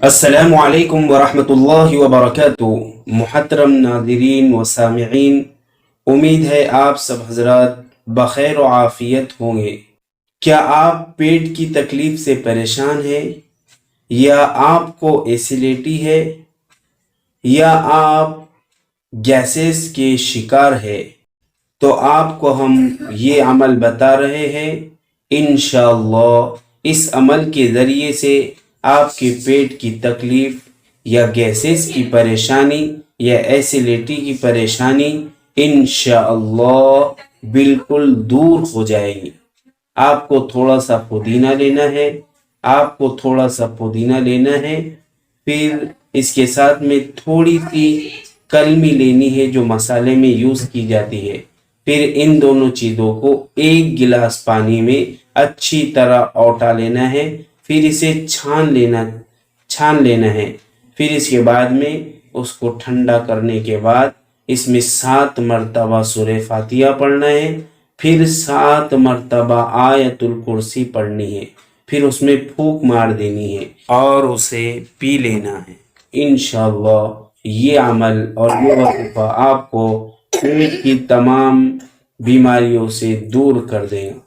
السلام علیکم ورحمۃ اللہ وبرکاتہ۔ محترم ناظرین و سامعین، امید ہے آپ سب حضرات بخیر و عافیت ہوں گے۔ کیا آپ پیٹ کی تکلیف سے پریشان ہیں، یا آپ کو ایسیڈیٹی ہے، یا آپ گیسز کے شکار ہے؟ تو آپ کو ہم یہ عمل بتا رہے ہیں۔ انشاءاللہ اس عمل کے ذریعے سے آپ کے پیٹ کی تکلیف یا گیسز کی پریشانی یا ایسیڈیٹی کی پریشانی انشاءاللہ بالکل دور ہو جائے گی۔ آپ کو تھوڑا سا پودینہ لینا ہے، پھر اس کے ساتھ میں تھوڑی سی کلمی لینی ہے جو مسالے میں یوز کی جاتی ہے۔ پھر ان دونوں چیزوں کو ایک گلاس پانی میں اچھی طرح اوٹا لینا ہے، پھر اسے چھان لینا ہے۔ پھر اس کے بعد میں اس کو ٹھنڈا کرنے کے بعد اس میں 7 مرتبہ سورہ فاتحہ پڑھنا ہے، پھر 7 مرتبہ آیت الکرسی پڑھنی ہے، پھر اس میں پھونک مار دینی ہے اور اسے پی لینا ہے۔ انشاءاللہ یہ عمل اور یہ وظیفہ آپ کو پیٹ کی تمام بیماریوں سے دور کر دیں گا۔